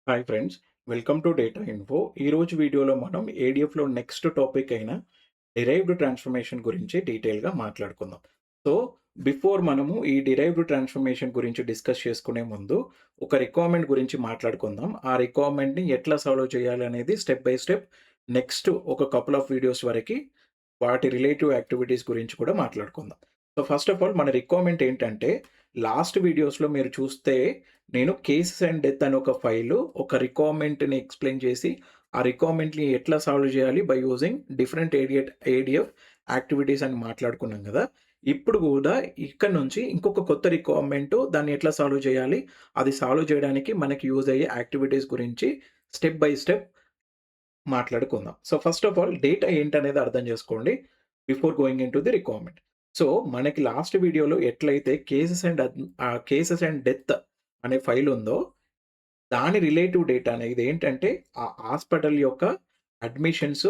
Hi friends, welcome to data info. ఈరోజు వీడియోలో మనం ఏడిఎఫ్లో నెక్స్ట్ టాపిక్ అయిన డిరైవ్డ్ ట్రాన్స్ఫర్మేషన్ గురించి డీటెయిల్గా మాట్లాడుకుందాం. సో బిఫోర్ మనము ఈ డిరైవ్డ్ ట్రాన్స్ఫర్మేషన్ గురించి డిస్కస్ చేసుకునే ముందు ఒక రిక్వైర్మెంట్ గురించి మాట్లాడుకుందాం. ఆ రిక్వైర్మెంట్ని ఎట్లా సాల్వ్ చేయాలి అనేది స్టెప్ బై స్టెప్ నెక్స్ట్ ఒక కపుల్ ఆఫ్ వీడియోస్ వరకు వాటి రిలేటివ్ యాక్టివిటీస్ గురించి కూడా మాట్లాడుకుందాం. సో ఫస్ట్ ఆఫ్ ఆల్ మన రిక్వైర్మెంట్ ఏంటంటే, లాస్ట్ వీడియోస్‌లో మీరు చూస్తే నేను కేసెస్ అండ్ డెత్ అని ఒక ఫైలు, ఒక రిక్వైర్మెంట్‌ని ఎక్స్‌ప్లెయిన్ చేసి, ఆ రిక్వైర్మెంట్‌ని ఎట్లా సాల్వ్ చేయాలి by using different ADF activities అని మాట్లాడుకున్నాం గదా! ఇప్పుడు గూడా ఇక్కడ నుంచి ఇంకొక కొత్త రిక్వైర్మెంట్ దాన్ని ఎట్లా సాల్వ్ చేయాలి, అది సాల్వ్ చేయడానికి మనకి యూజ్ అయ్యే యాక్టివిటీస్ గురించి స్టెప్ బై స్టెప్ మాట్లాడుకుందాం. So first of all data ఏంటనేది అర్థం చేసుకోండి before going into the requirement. So మనకి లాస్ట్ వీడియోలో ఎట్లయితే కేసెస్ అండ్ డెత్ అనే ఫైల్ ఉందో, దాని రిలేటివ్ డేటా అనేది ఏంటంటే ఆ హాస్పిటల్ యొక్క అడ్మిషన్స్,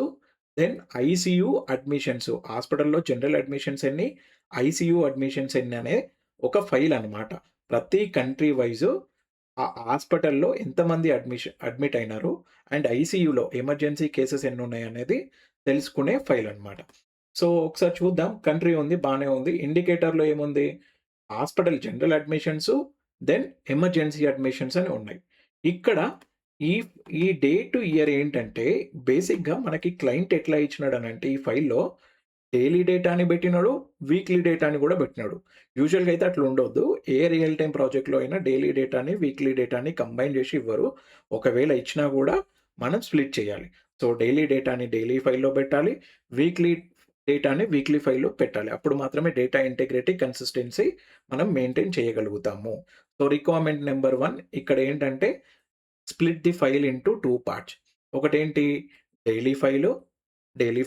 దెన్ ఐసీయూ అడ్మిషన్స్, హాస్పిటల్‌లో జనరల్ అడ్మిషన్స్ ఎన్ని, ఐసీయూ అడ్మిషన్స్ ఎన్ని అనే ఒక ఫైల్ అన్నమాట. ప్రతి కంట్రీ వైస్ ఆ హాస్పిటల్‌లో ఎంతమంది అడ్మిట్ అయినారు అండ్ ఐసీయూలో ఎమర్జెన్సీ కేసెస్ ఎన్నున్నాయనేది తెలుసుకునే ఫైల్ అన్నమాట. సో ఒకసారి చూద్దాం. కంట్రీ ఉంది, బానే ఉంది. ఇండికేటర్‌లో ఏముంది? Hospital general admissions, then emergency admissions అని ఉన్నాయి. ఇక్కడ ఈ ఈ డే టు ఇయర్ ఏంటంటే, బేసిక్‌గా మనకి క్లయింట్ ఎట్లా ఇచ్చినాడనంటే ఈ ఫైల్‌లో డైలీ డేటాని బెట్టినాడు, వీక్లీ డేటాని గూడా బెట్టినాడు. యూజువల్‌గా అయితే అట్లా ఉండొద్దు. ఏ రియల్ టైమ్ ప్రాజెక్ట్‌లో అయినా డైలీ డేటాని, వీక్లీ డేటాని కంబైన్ జేసి ఇవ్వరు. ఒకవేళ ఇచ్చినా గూడా మనం స్ప్లిట్ చేయాలి. సో, డైలీ డేటాని డైలీ ఫైల్‌లో బెట్టాలి. వీక్లీ డేటాని వీక్లీ ఫైల్‌లో పెట్టాలి. అప్పుడు మాత్రమే డేటా ఇంటిగ్రిటీ, కన్సిస్టెన్సీ మనం మెయింటైన్ చేయగలుగుతాము. సో, రిక్వైర్మెంట్ నంబర్ 1 ఇక్కడ ఏంటంటే split the file into 2 parts. ఒకటేంటి డైలీ ఫైలు, డైలీ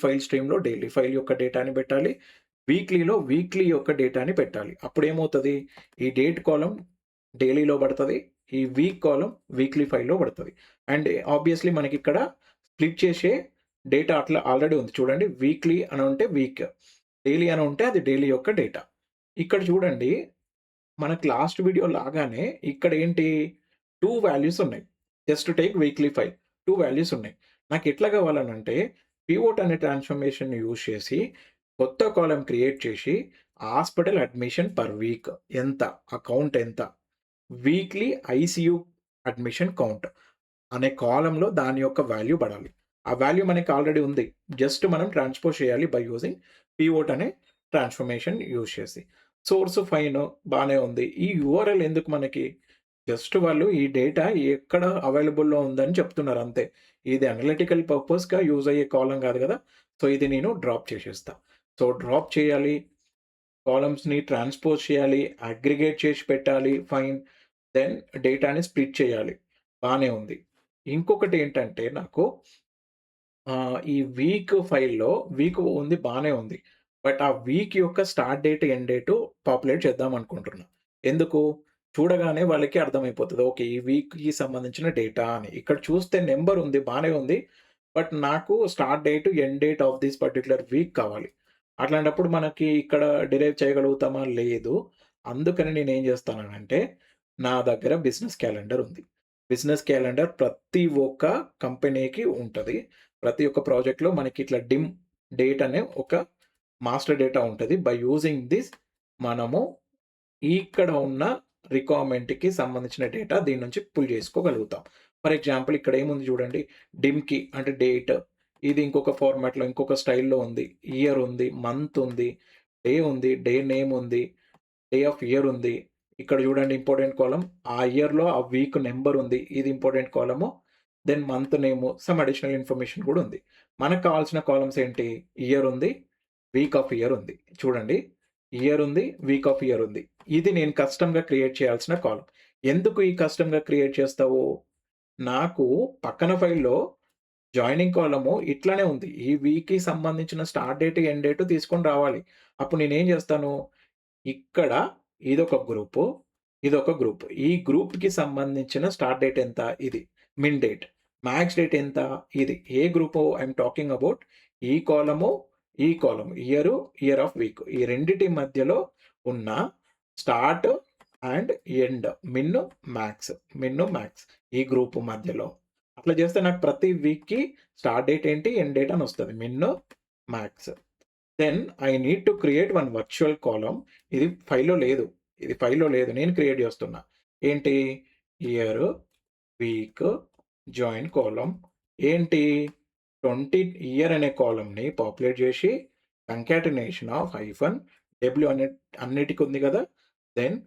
ఫైల్ స్ట్రీమ్‌లో డైలీ ఫైల్ యొక్క డేటాని పెట్టాలి. వీక్లీలో వీక్లీ యొక్క డేటాని పెట్టాలి. అప్పుడేమవుతది, ఈ డేట్ కాలమ్ డైలీలో పడతది. ఈ వీక్ కాలమ్ వీక్లీ ఫైల్‌లో పడతది. అండ్ ఆబ్వియస్‌లీ మనకిక్కడ స్ప్లిట్ చేసే డేటా అట్లా ఆల్రెడీ ఉంది. చూడండి, వీక్లీ అని ఉంటే వీక్, డైలీ అని ఉంటే అది డైలీ యొక్క డేటా. ఇక్కడ చూడండి, మనకు లాస్ట్ వీడియో లాగానే ఇక్కడేంటి 2 వాల్యూస్ ఉన్నాయి. Just take weekly file. 2 values ఉన్నాయి. నాకెట్లా కావాలనంటే పివోట్ అనే ట్రాన్స్‌ఫర్మేషన్‌ని యూజ్ చేసి కొత్త కాలమ్ క్రియేట్ చేసి హాస్పిటల్ అడ్మిషన్ పర్ వీక్ ఎంత? ఆ కౌంట్ ఎంత? వీక్లీ ఐసీయూ అడ్మిషన్ కౌంట్ అనే కాలమ్‌లో దాని యొక్క వాల్యూ పడాలి. ఆ వాల్యూ మనకి ఆల్రెడీ ఉంది. జస్ట్ మనం ట్రాన్స్‌పోజ్ చేయాలి బై యూజింగ్ పివోట్ అనే ట్రాన్స్‌ఫర్మేషన్ యూజ్ చేసి. సోర్స్ ఫైన్ బానే ఉంది. ఈ యూఆర్ఎల్ ఎందుకు మనకి? జస్ట్ వాళ్ళు ఈ డేటా ఎక్కడ అవైలబుల్‌లో ఉందని చెప్తున్నారు అంతే. ఇది అనలిటికల్ పర్పస్‌గా యూజ్ అయ్యే కాలమ్ కాదు కదా! సో, ఇది నేను డ్రాప్ చేసేస్తా. సో, డ్రాప్ చేయాలి. కాలమ్స్‌ని ట్రాన్స్‌పోజ్ చేయాలి. అగ్రిగేట్ చేసి పెట్టాలి. ఫైన్. దెన్ డేటాని స్ప్లిట్ చేయాలి. బానే ఉంది. ఇంకొకటేంటంటే నాకు ఈ వీక్ ఫైల్‌లో వీక్ ఉంది, బానే ఉంది. బట్ ఆ వీక్ యొక్క start date, end date populate చేద్దామనుకుంటున్నా. ఎందుకు? చూడగానే వాళ్ళకి అర్థమైపోతది. ఓకే, ఈ వీక్‌కి సంబంధించిన డేటా అని. ఇక్కడ చూస్తే నంబర్ ఉంది, బానే ఉంది. బట్ నాకు start date, end date of this particular week కావాలి. అట్లాంటప్పుడు మనకి ఇక్కడ డిరైవ్ చేయగలుగుతామా? లేదు. అందుకని నేనేం చేస్తాననంటే, నా దగ్గర బిజినెస్ క్యాలెండర్ ఉంది. బిజినెస్ క్యాలెండర్ ప్రతి ఒక్క కంపెనీకి ఉంటది. ప్రతి ఒక్క ప్రాజెక్ట్‌లో మనకి ఇట్లా డేట్ అనే ఒక మాస్టర్ డేటా ఉంటది. బై యూజింగ్ దిస్ మనము ఇక్కడ ఉన్న రిక్వైర్మెంట్‌కి సంబంధించిన డేటా దీని నుంచి పుల్ చేసుకోగలుగుతాం. ఫర్ ఎగ్జాంపుల్ ఇక్కడ ఏముంది చూడండి. డిమ్‌కి అంటే డేట్, ఇది ఇంకొక ఫార్మాట్‌లో ఇంకొక స్టైల్‌లో ఉంది. ఇయర్ ఉంది, మంత్ ఉంది, డే ఉంది, డే నేమ్ ఉంది, డే ఆఫ్ ఇయర్ ఉంది. ఇక్కడ చూడండి ఇంపార్టెంట్ కాలమ్. ఆ ఇయర్‌లో ఆ వీక్ నంబర్ ఉంది. ఇది ఇంపార్టెంట్ కాలము. దెన్ మంత్ నేము, సమ్ అడిషనల్ ఇన్ఫర్మేషన్ కూడా ఉంది. మనకు కావాల్సిన కాలమ్స్ ఏంటి? ఇయర్ ఉంది, వీక్ ఆఫ్ ఇయర్ ఉంది. చూడండి, ఇయర్ ఉంది, వీక్ ఆఫ్ ఇయర్ ఉంది. ఇది నేను కస్టమ్‌గా క్రియేట్ చేయాల్సిన కాలమ్. ఎందుకు ఈ కస్టమ్‌గా క్రియేట్ చేస్తావు? నాకు పక్కన ఫైల్‌లో జాయినింగ్ కాలము ఇట్లనే ఉంది. ఈ వీక్‌కి సంబంధించిన స్టార్ట్ డేట్, ఎండ్ డేట్ తీసుకొని రావాలి. అప్పుడు నేనేం చేస్తాను? ఇక్కడ ఇదొక గ్రూపు, ఇదొక గ్రూప్. ఈ గ్రూప్‌కి సంబంధించిన స్టార్ట్ డేట్ ఎంత? ఇది. మిన్ డేట్. మాక్స్ డేట్ ఎంత? ఇది. ఏ గ్రూపు ఐయామ్ టాకింగ్ అబౌట్? ఈ కాలము, ఈ కాలమ్. Year of week. ఈ రెండిటి మధ్యలో ఉన్న start, and end min, max, min, max ఈ గ్రూప్ మధ్యలో. అట్లా చేస్తే నాకు ప్రతి వీక్‌కి స్టార్ట్ డేట్ ఏంటి, ఎండ్ డేట్ అని వస్తది. Min, max. Then I need to create one virtual column. ఇది ఫైల్‌లో లేదు. ఇది ఫైల్‌లో లేదు. నేను క్రియేట్ చేస్తున్నా. ఏంటి? Year, week, join column. ఏంటి? 20 ఇయర్ అనే కాలమ్‌ని పాపులేట్ చేసి కంకాటనేషన్ ఆఫ్ హైఫన్ డబ్ల్యూ అన్నిటికి ఉంది కదా! Then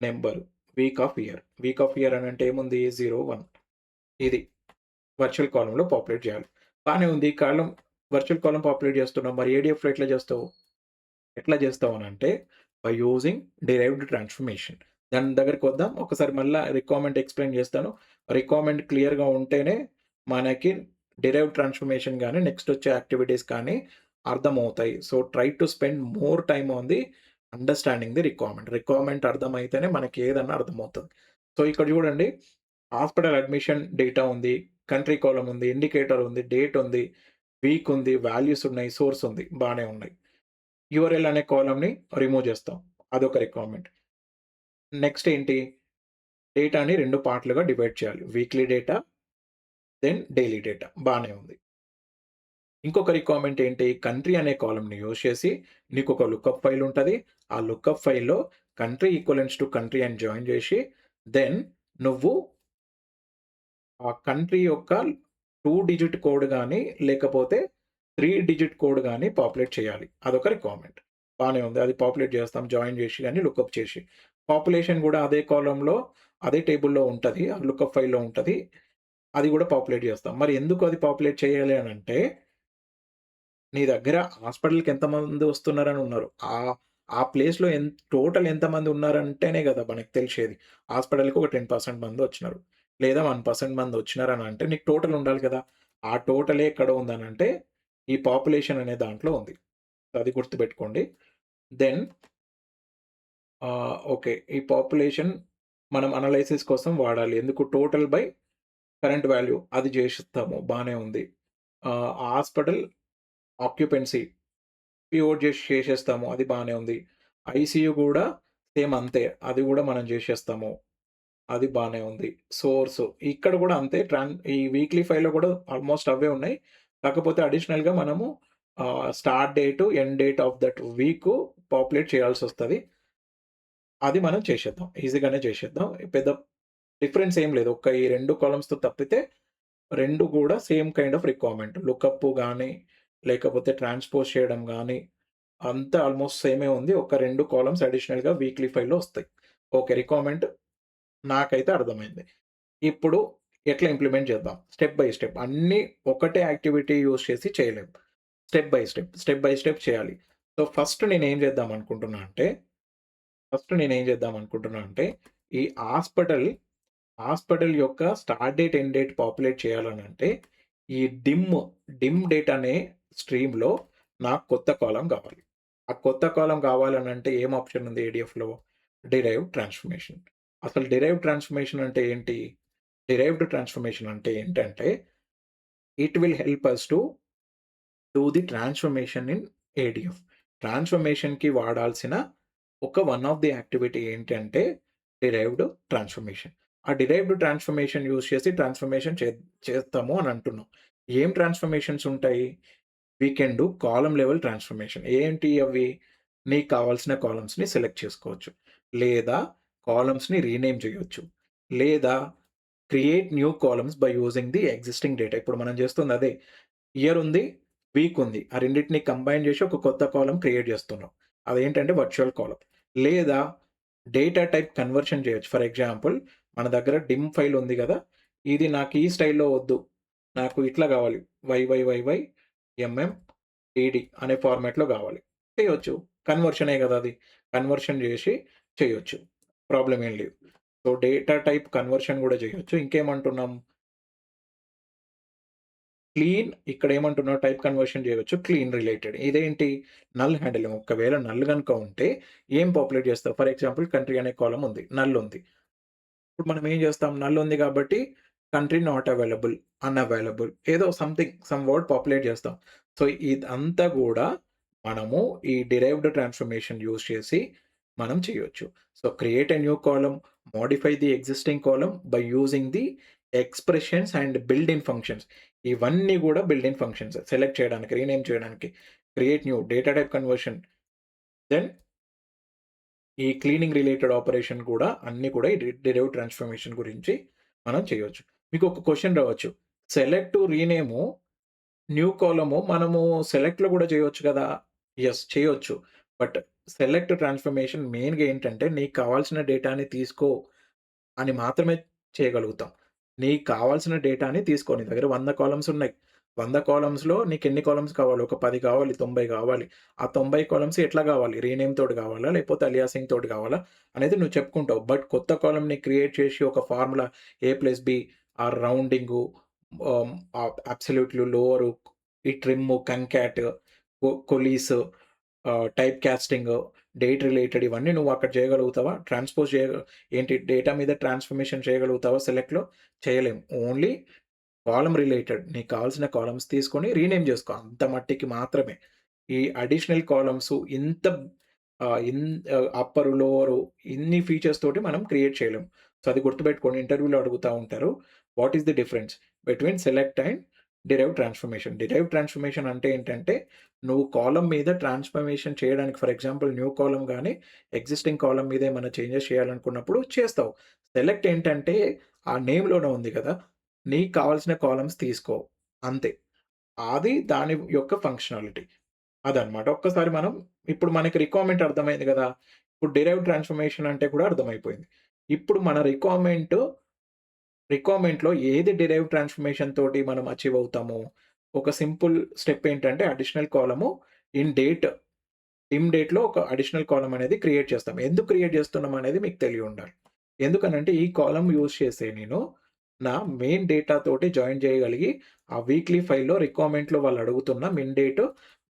number week of year. Week of year అనంటే ఏముంది? 0, 1 ఇది వర్చువల్ కాలమ్‌లో పాపులేట్ చేయాలి. బానే ఉంది. వర్చువల్ కాలమ్ పాపులేట్ చేస్తున్నాం. మరి ఏడీఎఫ్‌లో ఎట్లా చేస్తావు? ఎట్లా చేస్తావనంటే, బై యూజింగ్ డిరైవ్డ్ ట్రాన్స్‌ఫర్మేషన్. దాని దగ్గరికొద్దాం. ఒకసారి మళ్ళా రిక్వైర్మెంట్ ఎక్స్‌ప్లెయిన్ చేస్తాను. రిక్వైర్మెంట్ క్లియర్‌గా ఉంటేనే మనకి డిరైవ్డ్ ట్రాన్స్‌ఫర్మేషన్ గాని, నెక్స్ట్ వచ్చే యాక్టివిటీస్ కానీ అర్థమవుతాయి. So, try to spend more time on the understanding the requirement. Requirement అర్థమైతేనే మనకి ఏదన్నా అర్థమవుతది. సో, ఇక్కడ చూడండి హాస్పిటల్ అడ్మిషన్ డేటా ఉంది. కంట్రీ కాలమ్ ఉంది. ఇండికేటర్ ఉంది. డేట్ ఉంది. వీక్ ఉంది. వాల్యూస్ ఉన్నాయి. సోర్స్ ఉంది. బానే ఉన్నాయి. యూఆర్ఎల్ అనే కాలమ్‌ని రిమూవ్ చేస్తాం. అదొక రిక్వైర్మెంట్. నెక్స్ట్ ఏంటి? డేటాని 2 పార్ట్‌లుగా డివైడ్ చేయాలి. Weekly data, then daily data. బానే ఉంది. ఇంకొక రిక్వైర్మెంట్ ఏంటి? కంట్రీ అనే కాలమ్‌ని యూజ్ చేసి నీకొక లుకప్ ఫైల్ ఉంటది. ఆ లుకప్ ఫైల్‌లో కంట్రీ ఈక్వలెంట్స్ టు కంట్రీ అని జాయిన్ చేసి, దెన్ నువ్వు ఆ కంట్రీ యొక్క 2 డిజిట్ కోడ్ గాని, లేకపోతే 3 డిజిట్ కోడ్ గాని పాపులేట్ చేయాలి. అదొక రిక్వైర్మెంట్. బానే ఉంది. అది పాపులేట్ చేస్తాం. జాయిన్ చేసి గాని, లుకప్ చేసి. పాపులేషన్ గూడా అదే కాలమ్‌లో, అదే టేబుల్‌లో ఉంటది. ఆ లుకప్ ఫైల్‌లో ఉంటది. అది గూడా పాపులేట్ చేస్తాం. మరి ఎందుకు అది పాపులేట్ చేయాలి అనంటే, నీ దగ్గర హాస్పిటల్‌కి ఎంతమంది వస్తున్నారని ఉన్నారు. ఆ ప్లేస్‌లో టోటల్ ఎంతమంది ఉన్నారంటేనే గదా! మనకు తెలిసేది. హాస్పిటల్‌కి ఒక 10% మందొచ్చినారు. లేదా 1% మందొచ్చినారనంటే నీకు టోటల్ ఉండాలి కదా! ఆ టోటలే ఎక్కడ ఉందనంటే, ఈ పాపులేషన్ అనే దాంట్లో ఉంది. అది గుర్తుపెట్టుకోండి. Then okay. ఈ పాపులేషన్ మనం అనలైసిస్ కోసం వాడాలి. ఎందుకు? టోటల్ బై కరెంట్ వాల్యూ అది జేసిస్తాము. బానే ఉంది. హాస్పిటల్ ఆక్యుపెన్సీ పివోట్ చేసేస్తాము. అది బానే ఉంది. ఐసీయూ గూడా సేమ్ అంతే. అది గూడా మనం జేసేస్తాము. అది బానే ఉంది. సోర్స్ ఇక్కడ గూడా అంతే. ఈ వీక్లీ ఫైల్‌లో గూడా ఆల్‌మోస్ట్ అవే ఉన్నాయి. కాకపోతే అడిషనల్‌గా మనము start date, end date of that week populate చేయాల్సొస్తది. అది మనం చేసేద్దాం. ఈజీగానే చేసేద్దాం. పెద్ద డిఫరెన్స్ ఏం లేదు. ఈ 2 కాలమ్స్‌తో తప్పితే 2 గూడా same kind of requirement. Lookup గాని, లేకపోతే ట్రాన్స్‌పోజ్ చేయడం గాని, అంతా ఆల్‌మోస్ట్ సేమే ఉంది. ఒక 2 కాలమ్స్ అడిషనల్‌గా వీక్లీ ఫైల్‌లో ఒస్తాయి. ఓకే. రిక్వైర్మెంట్ నాకైతే అర్థమైంది. ఇప్పుడు ఎట్లా ఇంప్లిమెంట్ చేద్దాం? Step by step. అన్నీ ఒకటే యాక్టివిటీ యూజ్ చేసి చేయలేం. స్టెప్ బై స్టెప్ చేయాలి. సో, ఫస్ట్ నేనేం చేద్దాం అనుకుంటున్నా అంటే, ఈ హాస్పిటల్ యొక్క start date, end date populate చేయాలనంటే, ఈ డిమ్ డేట్ అనే స్ట్రీమ్‌లో నాకు కొత్త కాలమ్ గావాలి. ఆ కొత్త కాలమ్ గావాలనంటే ఏం ఆప్షన్ ఉంది ఏడీఎఫ్‌లో? Derived transformation. అసలు డిరైవ్డ్ ట్రాన్స్‌ఫర్మేషన్ అంటే ఏంటి? డిరైవ్డ్ ట్రాన్స్‌ఫర్మేషన్ అంటే ఏంటంటే, it will help us to do the transformation in ADF. ట్రాన్స్‌ఫర్మేషన్‌కి వాడాల్సిన వన్ ఆఫ్ ది యాక్టివిటీ ఏంటంటే డిరైవ్డ్ ట్రాన్స్‌ఫర్మేషన్. ఆ డిరైవ్డ్ ట్రాన్స్‌ఫర్మేషన్ యూజ్ చేసి ట్రాన్స్‌ఫర్మేషన్ చేస్తాము అని అంటున్నాం. ఏం ట్రాన్స్‌ఫర్మేషన్స్ ఉంటాయి? We can do column level transformation. ఏంటి అవి? నీకు కావాల్సిన కాలమ్స్‌ని సెలెక్ట్ చేసుకోవచ్చు. లేదా కాలమ్స్‌ని రీనేమ్ చేయొచ్చు. లేదా create new columns by using the existing data. ఇప్పుడు మనం చేస్తుంది అదే. ఇయర్ ఉంది, వీక్ ఉంది. ఆ రెండిటిని కంబైన్ చేసి ఒక కొత్త కాలమ్ క్రియేట్ చేస్తున్నాం. అదేంటంటే వర్చువల్ కాలమ్. లేదా డేటా టైప్ కన్వర్షన్ చేయొచ్చు. ఫర్ ఎగ్జాంపుల్ మన దగ్గర డిమ్ ఫైల్ ఉంది గదా! ఇది నాకు ఈ స్టైల్‌లో వద్దు. నాకు ఇట్లా గావాలి. వైవైవైవై ఎంఎం టీడీ అనే ఫార్మాట్‌లో గావాలి. చేయొచ్చు. కన్వర్షనే గదా! అది. కన్వర్షన్ జేసి చేయొచ్చు. ప్రాబ్లమ్ ఏం లేదు. సో, డేటా టైప్ కన్వర్షన్ గూడా జేయొచ్చు. ఇంకేమంటున్నాం? ఇక్కడేమంటున్నావు టైప్ కన్వర్షన్ జేయొచ్చు. Clean related. ఇదేంటి? Null handling. ఒకవేళ నల్ గనుక ఉంటే ఏం పాపులేట్ చేస్తావు? ఫర్ ఎగ్జాంపుల్ కంట్రీ అనే కాలమ్ ఉంది. నల్ ఉంది. ఇప్పుడు మనం ఏం చేస్తాం? నల్ ఉంది కాబట్టి కంట్రీ నాట్ అవైలబుల్, అన్‌అవైలబుల్ ఏదో సమ్ వర్డ్ పాపులేట్ చేస్తాం. సో, ఇదంతా గూడా మనము ఈ డిరైవ్డ్ ట్రాన్స్‌ఫర్మేషన్ యూజ్ చేసి మనం చేయొచ్చు. So, create a new column, modify the existing column by using the expressions and built in functions. ఇవన్నీ గూడా బిల్ట్ ఇన్ ఫంక్షన్స్. సెలెక్ట్ చేయడానికి, రీనేమ్ చేయడానికి, create new, data type conversion, then ఈ cleaning related operation కూడా అన్నీ కూడా ఈ derived transformation గురించి మనం చేయొచ్చు. మీకొక క్వెషన్ రావచ్చు. సెలెక్ట్, రీనేము, న్యూ కాలము మనము సెలెక్ట్‌లో గూడా చేయొచ్చు గదా! యెస్, చేయొచ్చు. బట్ సెలెక్ట్ ట్రాన్స్‌ఫర్మేషన్ మెయిన్‌గా ఏంటంటే నీకు కావాల్సిన డేటాని తీసుకో అని మాత్రమే చేయగలుగుతాం. నీకు కావాల్సిన డేటాని తీసుకో. నీ దగ్గర 100 కాలమ్స్ ఉన్నాయి. 100 కాలమ్స్‌లో నీకెన్ని కాలమ్స్ కావాలి? ఒక 10 కావాలి, 90 కావాలి. ఆ 90 కాలమ్స్ ఎట్లా గావాలి? రీనేమ్ తోటి గావాలా? లేకపోతే అలియాసింగ్ తోటి గావాలా? అనేది నువ్వు చెప్పుకుంటావు. బట్ కొత్త కాలమ్‌ని క్రియేట్ చేసి ఒక ఫార్ములా A+B ఆర్ రౌండింగు, అబ్సల్యూట్‌లు, లోవరు, ఈ trim, concat, coalesce, type casting, date related ఇవన్నీ నువ్వు అక్కడ చేయగలుగుతావా? ట్రాన్స్‌పోజ్ ఏంటి డేటా మీద ట్రాన్స్‌ఫర్మేషన్ చేయగలుగుతావా సెలెక్ట్‌లో? చేయలేము. ఓన్లీ కాలమ్ రిలేటెడ్ నీకు కావాల్సిన కాలమ్స్ తీసుకొని రీనేమ్ జేసుకో. అంత మట్టికి మాత్రమే. ఈ అడిషనల్ కాలమ్స్ ఇంత అప్పరు, లోవరు ఇన్ని ఫీచర్స్ తోటి మనం క్రియేట్ చేయలేము. సో, అది గుర్తుపెట్టుకోండి. ఇంటర్వ్యూలో అడుగుతా ఉంటారు. What is the difference between select and derived transformation? Derived transformation అంటే ఏంటంటే, నువ్వు కాలమ్ మీద ట్రాన్స్‌ఫర్మేషన్ చేయడానికి ఫర్ ఎగ్జాంపుల్ న్యూ కాలమ్ గాని, ఎగ్జిస్టింగ్ కాలమ్ మీద ఏమైనా చేంజెస్ చేయాలనుకున్నప్పుడు చేస్తావు. సెలెక్ట్ ఏంటంటే, ఆ నేమ్‌లోనే ఉంది కదా! నీకు కావాల్సిన కాలమ్స్ తీసుకో అంతే. అది దాని యొక్క ఫంక్షనాలిటీ. అదనమాట. ఒక్కసారి మనం ఇప్పుడు మనకి రిక్వైర్మెంట్ అర్థమైంది గదా! ఇప్పుడు డిరైవ్డ్ ట్రాన్స్‌ఫర్మేషన్ అంటే కూడా అర్థమైపోయింది. ఇప్పుడు మన రిక్వైర్మెంట్‌లో ఏది డిరైవ్డ్ ట్రాన్స్‌ఫర్మేషన్ తోటి మనం అచీవ్ అవుతాము? ఒక సింపుల్ స్టెప్ ఏంటంటే అడిషనల్ కాలము ఇన్ డేట్, డేట్‌లో ఒక అడిషనల్ కాలమ్ అనేది క్రియేట్ చేస్తాం. ఎందుకు క్రియేట్ చేస్తున్నాం అనేది మీకు తెలియుండాలి. ఎందుకనంటే ఈ కాలమ్ యూజ్ చేసి నేను నా మెయిన్ డేటా తోటి జాయిన్ చేయగలిగి, ఆ వీక్లీ ఫైల్‌లో రిక్వైర్మెంట్‌లో వాళ్ళు అడుగుతున్న min date,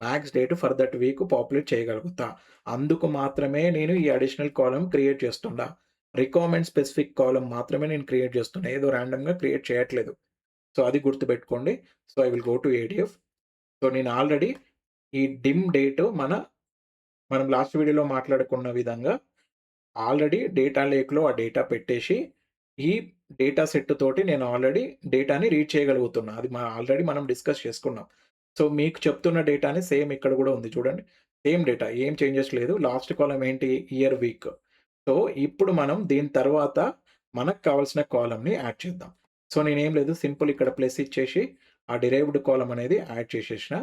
max date for that week populate చేయగలుగుతా. అందుకు మాత్రమే నేను ఈ అడిషనల్ కాలమ్ క్రియేట్ చేస్తున్నా. రిక్వైర్మెంట్ స్పెసిఫిక్ కాలమ్ మాత్రమే నేను క్రియేట్ చేస్తున్నా. ఏదో రాండమ్‌గా క్రియేట్ చేయట్లేదు. సో, అది గుర్తుపెట్టుకోండి. So, I will go to ADF. So, నేను ఆల్రెడీ ఈ డిమ్ డేట్ మనం లాస్ట్ వీడియోలో మాట్లాడుకున్న విధంగా ఆల్రెడీ డేటా లేక్‌లో ఆ డేటా పెట్టేసి, ఈ డేటా సెట్ తోటి నేను ఆల్రెడీ డేటాని రీడ్ చేయగలుగుతున్నా. అది ఆల్రెడీ మనం డిస్కస్ చేసుకున్నాం. సో, మీకు చెప్తున్న డేటానే సేమ్ ఇక్కడ గూడా ఉంది చూడండి. సేమ్ డేటా ఏం చేంజెస్ లేదు. లాస్ట్ కాలమ్ ఏంటి? Year, week. సో, ఇప్పుడు మనం దీని తర్వాత మనకు కావాల్సిన కాలమ్‌ని యాడ్ చేద్దాం. సో, నేనేం లేదు సింపుల్ ఇక్కడ ప్లస్ ఇచ్చేసి, ఆ డిరైవ్డ్ కాలమ్ అనేది యాడ్ చేసేసిన.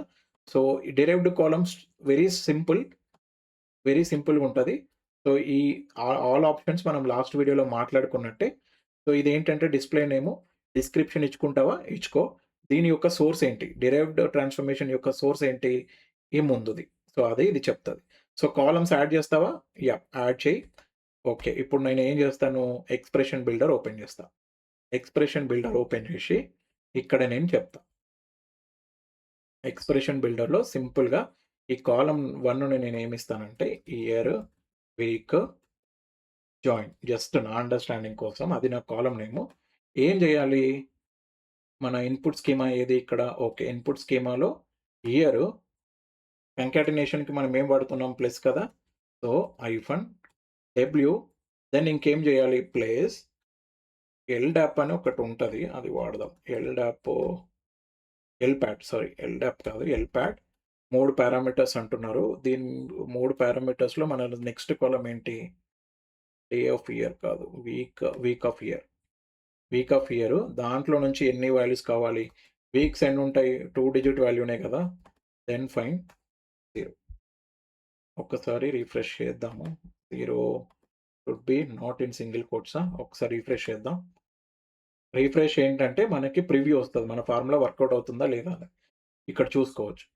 సో, ఈ derived columns very simple. Very సింపుల్‌గుంటది. సో, ఈ ఆల్ ఆప్షన్స్ మనం లాస్ట్ వీడియోలో మాట్లాడుకున్నట్టే. సో, ఇదేంటంటే డిస్‌ప్లే నేము, డిస్క్రిప్షన్ ఇచ్చుకుంటావా? ఇచ్చుకో. దీని యొక్క సోర్స్ ఏంటి? డిరైవ్డ్ ట్రాన్స్‌ఫర్మేషన్ యొక్క సోర్స్ ఏంటి? ఈ ముందుది. సో, అదే ఇది చెప్తది. సో, కాలమ్స్ యాడ్ చేస్తావా? యాహ్! యాడ్ చెయి. ఓకే. ఇప్పుడు నేనేం చేస్తాను? ఎక్స్‌ప్రెషన్ బిల్డర్ ఓపెన్ చేస్తా. ఎక్స్‌ప్రెషన్ బిల్డర్ ఓపెన్ చేసి, ఇక్కడ నేను చెప్తా. ఎక్స్‌ప్రెషన్ బిల్డర్‌లో సింపుల్‌గా ఈ కాలమ్ 1ని నేనేమిస్తానంటే ఇయర్, వీక్, జాయిన్. జస్ట్ నా అండర్‌స్టాండింగ్ కోసం అది నా కాలమ్ నేము. ఏం జేయాలి? మన ఇన్‌పుట్ స్కీమా ఏది ఇక్కడ? ఓకే. ఇన్‌పుట్ స్కీమాలో ఇయరు, కంకాటినేషన్‌కి మనం ఏం వాడుతున్నాం? ప్లస్ కదా! సో, హైఫన్ డబ్ల్యూ, దెన్ ఇంకేం జేయాలి? ప్లేస్ ఎల్‌డాప్ అని ఒకటుంటది. అది వాడదాం. ఎల్‌డాప్ కాదు. ఎల్‌పాడ్ 3 పారామీటర్స్ అంటున్నారు. 3 పారామీటర్స్‌లో మన నెక్స్ట్ కాలమ్ ఏంటి? డే ఆఫ్ ఇయర్ కాదు. Week of year. Week of year దాంట్లో నుంచి ఎన్ని వాల్యూస్ కావాలి? వీక్స్ ఎన్నుంటాయి? 2 డిజిట్ వాల్యూనే కదా! Then find 0. ఒక్కసారి రిఫ్రెష్ చేద్దాము. 0 should be not in single కోట్సా? ఒకసారి రిఫ్రెష్ చేద్దాం. రిఫ్రెష్ ఏంటంటే మనకి ప్రివ్యూ వస్తది. మన ఫార్ములా వర్కౌట్ అవుతుందా లేదా అని. ఇక్కడ చూసుకోవచ్చు.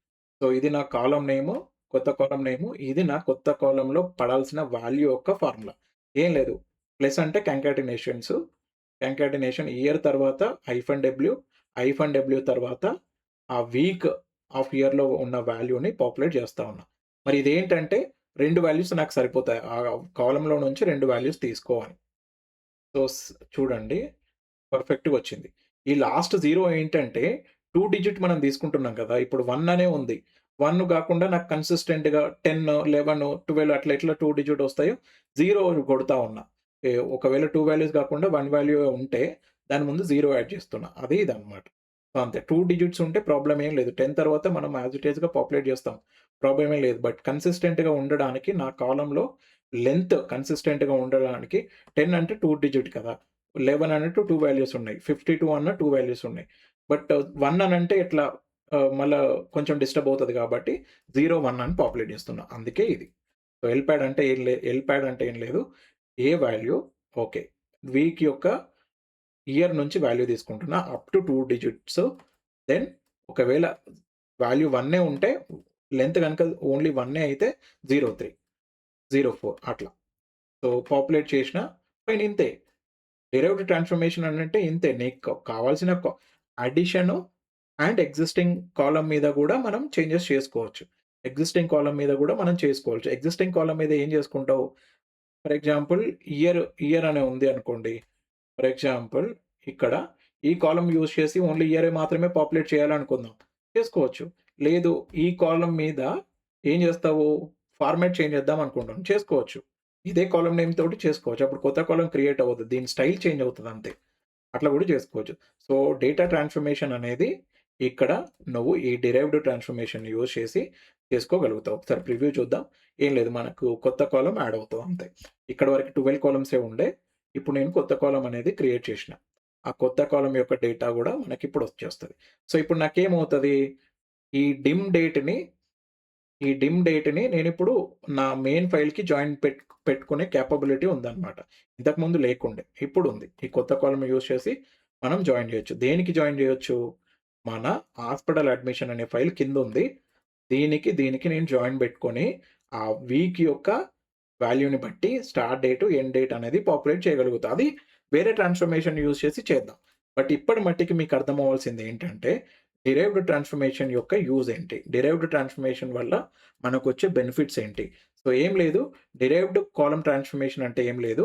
సో, ఇది నా కాలమ్ నేము, కొత్త కాలమ్ నేము. ఇది నా కొత్త కాలమ్‌లో పడాల్సిన వాల్యూ యొక్క ఫార్ములా. ఏం లేదు. ప్లస్ అంటే కంకాటినేషన్స్. కంకాటినేషన్ ఇయర్ తర్వాత హైఫన్ డబ్ల్యూ తర్వాత ఆ వీక్ ఆఫ్ ఇయర్‌లో ఉన్న వాల్యూని పాపులేట్ చేస్తా ఉన్నా. మరి ఇదేంటంటే 2 వాల్యూస్ నాకు సరిపోతాయి. ఆ కాలమ్‌లో నుంచి 2 వాల్యూస్ తీసుకో అని. సో, చూడండి పర్ఫెక్ట్‌గొచ్చింది. ఈ లాస్ట్ 0 ఏంటంటే 2 డిజిట్ మనం తీసుకుంటున్నాం కదా! ఇప్పుడు 1 అనే ఉంది. 1 గాకుండా నాకు కన్సిస్టెంట్‌గా 10, 11, 12 అట్లా ఎట్లా 2 డిజిట్ వస్తాయో 0 కొడతా ఉన్నా. ఒకవేళ 2 వాల్యూస్ గాకుండా 1 వాల్యూ ఉంటే దాని ముందు 0 యాడ్ చేస్తున్నా. అది ఇదనమాట. సో, అంతే 2 డిజిట్స్ ఉంటే ప్రాబ్లమ్ ఏం లేదు. 10 తర్వాత మనం యాజ్ ఇట్ ఈస్‌గా పాపులేట్ చేస్తాం. ప్రాబ్లమ్ ఏం లేదు. బట్ కన్సిస్టెంట్‌గా ఉండడానికి నా కాలమ్‌లో లెంత్ కన్సిస్టెంట్‌గా ఉండడానికి 10 అంటే 2 డిజిట్ కదా! 11 అన్నట్టు 2 వాల్యూస్ ఉన్నాయి. 52 అన్న 2 వాల్యూస్ ఉన్నాయి. బట్ 1 అనంటే ఎట్లా మళ్ళా కొంచెం డిస్టర్బ్ అవుతది కాబట్టి 0, 1 అని పాపులేట్ చేస్తున్నా. అందుకే ఇది. సో, ఎల్‌ప్యాడ్ అంటే ఏం లేదు. ఏ వాల్యూ ఓకే. వీక్ యొక్క ఇయర్ నుంచి వాల్యూ తీసుకుంటున్నా. Up to 2 digits. దెన్ ఒకవేళ వాల్యూ 1 ఉంటే లెంత్ గనుక ఓన్లీ 1 అయితే 03, 04 అట్లా. సో, పాపులేట్ చేసిన ఫైన్ ఇంతే. డిరైవ్డ్ ట్రాన్స్‌ఫర్మేషన్ అనంటే ఇంతే. నీకు కావాల్సిన అడిషను అండ్ ఎగ్జిస్టింగ్ కాలమ్ మీద గూడా మనం చేంజెస్ చేసుకోవచ్చు. ఎగ్జిస్టింగ్ కాలమ్ మీద గూడా మనం చేసుకోవచ్చు. ఎగ్జిస్టింగ్ కాలమ్ మీద ఏం చేసుకుంటావు? ఫర్ ఎగ్జాంపుల్ ఇయర్ అని ఉంది అనుకోండి. ఫర్ ఎగ్జాంపుల్ ఇక్కడ ఈ కాలమ్ యూజ్ చేసి ఓన్లీ ఇయరే మాత్రమే పాపులేట్ చేయాలనుకుందాం. చేసుకోవచ్చు. లేదు ఈ కాలమ్ మీద ఏం చేస్తావు? ఫార్మాట్ చేంజ్ చేద్దాం అనుకుంటాం. చేసుకోవచ్చు. ఇదే కాలమ్ నేమ్ తోటి చేసుకోవచ్చు. అప్పుడు కొత్త కాలమ్ క్రియేట్ అవ్వదు. దీని స్టైల్ చేంజ్ అవుతది అంతే. అట్లా గూడా జేసుకోవచ్చు. సో, డేటా ట్రాన్స్‌ఫర్మేషన్ అనేది ఇక్కడ నువ్వు ఈ డిరైవ్డ్ ట్రాన్స్‌ఫర్మేషన్‌ని యూజ్ చేసి చేసుకోగలుగుతావు. ఒకసారి ప్రివ్యూ చూద్దాం. ఏం లేదు మనకు కొత్త కాలమ్ యాడ్ అవుతది అంతే. ఇక్కడి వరకు 12 కాలమ్సే ఉండే. ఇప్పుడు నేను కొత్త కాలమ్ అనేది క్రియేట్ చేషిన. ఆ కొత్త కాలమ్ యొక్క డేటా గూడా మనకిప్పుడు వచ్చేస్తది. సో, ఇప్పుడు నాకేమవుతది? ఈ డిమ్ డేట్‌ని ఈ డిమ్ డేట్‌ని నేనిప్పుడు నా మెయిన్ ఫైల్‌కి జాయిన్ పెట్టుకునే కేపబిలిటీ ఉందన్నమాట. ఇంతకుముందు లేకుండే. ఇప్పుడుంది. ఈ కొత్త కాలమ్ యూజ్ చేసి మనం జాయిన్ జేయొచ్చు. దేనికి జాయిన్ జేయొచ్చు? మన హాస్పిటల్ అడ్మిషన్ అనే ఫైల్ కిందుంది. దీనికి నేను జాయిన్ బెట్టుకొని, ఆ వీక్ యొక్క వాల్యూని బట్టి స్టార్ట్ డేట్, ఎండ్ డేట్ అనేది పాపులేట్ చేయగలుగుతా. అది వేరే ట్రాన్స్‌ఫర్మేషన్ యూజ్ చేసి చేద్దాం. బట్ ఇప్పటి మట్టికి మీకు అర్థమవ్వాల్సిందేంటంటే, డిరైవ్డ్ ట్రాన్స్‌ఫర్మేషన్ యొక్క యూజ్ ఏంటి? డిరైవ్డ్ ట్రాన్స్‌ఫర్మేషన్ వల్ల మనకొచ్చే బెనిఫిట్స్ ఏంటి? సో, ఏం లేదు. డిరైవ్డ్ కాలమ్ ట్రాన్స్‌ఫర్మేషన్ అంటే ఏం లేదు.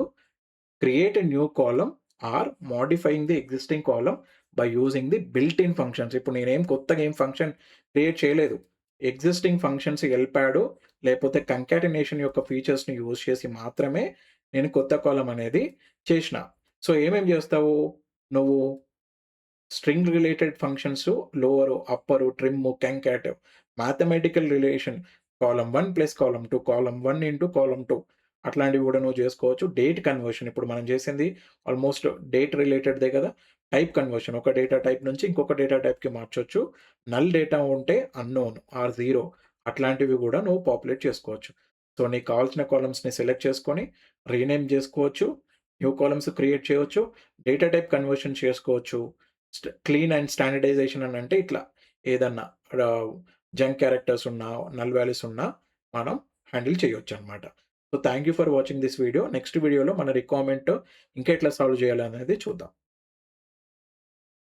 Create a new column or modifying the existing column by using the built in functions. ఇప్పుడు నేనేం కొత్తగా ఏం ఫంక్షన్ క్రియేట్ చేయలేదు. ఎగ్జిస్టింగ్ ఫంక్షన్స్ ఎల్పాడో లేపోతే కంకాటినేషన్ యొక్క ఫీచర్స్‌ని యూజ్ చేసి మాత్రమే నేను కొత్త కాలమ్ అనేది చేషిన. సో, ఏమేం జేస్తావు? నువ్వు string related functions lower, upper, trim, concat, mathematical relation column 1 plus column 2, column 1 into column 2 అట్లాంటివి గూడా నువ్వు జేసుకోవచ్చు. డేట్ కన్వర్షన్ ఇప్పుడు మనం జేసింది ఆల్‌మోస్ట్ డేట్ రిలేటెడ్‌దే గదా! టైప్ కన్వర్షన్ ఒక డేటా టైప్ నుంచి ఇంకొక డేటా టైప్‌కి మార్చొచ్చు. నల్ డేటా ఉంటే అన్‌నోన్ ఆర్ 0 అట్లాంటివి గూడా నువ్వు పాపులేట్ చేసుకోవచ్చు. సో, నీకు కావాల్సిన కాలమ్స్‌ని సెలెక్ట్ చేసుకొని రీనేమ్ జేసుకోవచ్చు. న్యూ కాలమ్స్ క్రియేట్ చేయొచ్చు. డేటా టైప్ కన్వర్షన్ చేసుకోవచ్చు. క్లీన్ అండ్ స్టాండర్డైజేషన్ అనంటే ఇట్లా ఏదన్నా జంక్ క్యారెక్టర్స్ ఉన్నా, నల్ వాల్యూస్ ఉన్నా మనం హ్యాండిల్ చేయొచ్చనమాట. So, thank you for watching this video. Next వీడియోలో మన రిక్వైర్మెంట్ ఇంకా ఎట్లా సాల్వ్ చేయాలనేది చూద్దాం.